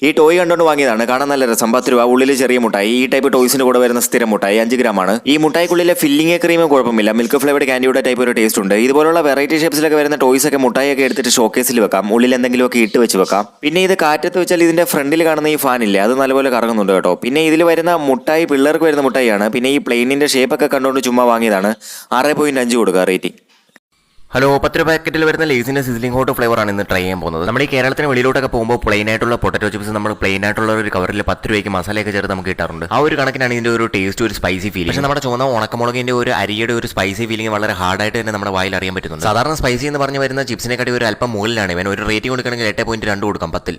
ഈ ടോയ് കണ്ടുകൊണ്ട് വാങ്ങിയതാണ്. കാണാൻ നല്ല രസം. 10 രൂപ. ഉള്ളിൽ ചെറിയ മുട്ടായി. ഈ ടൈപ്പ് ടോയ്സിന് കൂടെ വരുന്ന സ്ഥിരം മുട്ടായി 5 ഗ്രാമാണ്. ഈ മുട്ടായിക്കുള്ളിലെ ഫില്ലിംഗ് ക്രീമും കുഴപ്പമില്ല. മിൽക്ക് ഫ്ലേവർഡ് കാൻഡിയുടെ ടൈപ്പ് ഒരു ടേസ്റ്റ് ഉണ്ട്. ഇതുപോലുള്ള വെറൈറ്റി ഷേപ്സിലൊക്കെ വരുന്ന ടോയ്സ് ഒക്കെ മുട്ടായിയൊക്കെ എടുത്തിട്ട് ഷോക്കേസിൽ വെക്കാം. ഉള്ളിൽ എന്തെങ്കിലുമൊക്കെ ഇട്ട് വെച്ച് വെക്കാം. പിന്നെ ഇത് കാറ്റത്ത് വെച്ചാൽ ഇതിന്റെ ഫ്രണ്ടിൽ കാണുന്ന ഈ ഫാൻ ഇല്ലേ, അത് നല്ലപോലെ കറങ്ങുന്നുണ്ട് കേട്ടോ. പിന്നെ ഇതിൽ വരുന്ന മുട്ടായി പിള്ളേർക്ക് വരുന്ന മുട്ടായിയാണ്. പിന്നെ ഈ പ്ലെയിനിന്റെ ഷേപ്പൊക്കെ കണ്ടുകൊണ്ട് ചുമ്മാ വാങ്ങിയതാണ്. 6.5 കൊടുക്കുക റേറ്റിംഗ്. ഹലോ, 10 രൂപ പാക്കറ്റിൽ വരുന്ന ലേസിന്റെ സിസ്ലിംഗ് ഹോട്ട് ഫ്ലേവറാണ് ഇന്ന് ട്രൈ ചെയ്യാൻ പോകുന്നത്. നമ്മൾ ഈ കേരളത്തിന് വെളിയിലോട്ടൊക്കെ പോകുമ്പോൾ പ്ലെയിൻ ആയിട്ടുള്ള പൊട്ടറ്റോ ചിപ്സ് നമ്മൾ പ്ലെയിൻ ആയിട്ടുള്ള ഒരു കവറിൽ 10 രൂപയ്ക്ക് മസാലയൊക്കെ ചേർത്ത് നമുക്ക് കിട്ടാറുണ്ട്. ആ ഒരു കണക്കിനാണ് ഇതിന്റെ ഒരു ടേസ്റ്റ്, ഒരു സ്പൈസി ഫീലിംഗ്. പക്ഷേ നമ്മുടെ ചുവന്ന ഉണക്കമുളകിന്റെ ഒരു അരിയുടെ ഒരു സ്പൈസി ഫീലിംഗ് വളരെ ഹാർഡായിട്ട് തന്നെ നമ്മുടെ വായിൽ അറിയാൻ പറ്റുന്നുണ്ട്. സാധാരണ സ്പൈസി എന്ന് പറഞ്ഞ് വരുന്ന ചിപ്സിനെക്കാട്ടി ഒരു അല്പം മുകളിലാണ് ഇവൻ. ഒരു റേറ്റിംഗ് കൊടുക്കണമെങ്കിൽ 8.2 കൊടുക്കാം 10.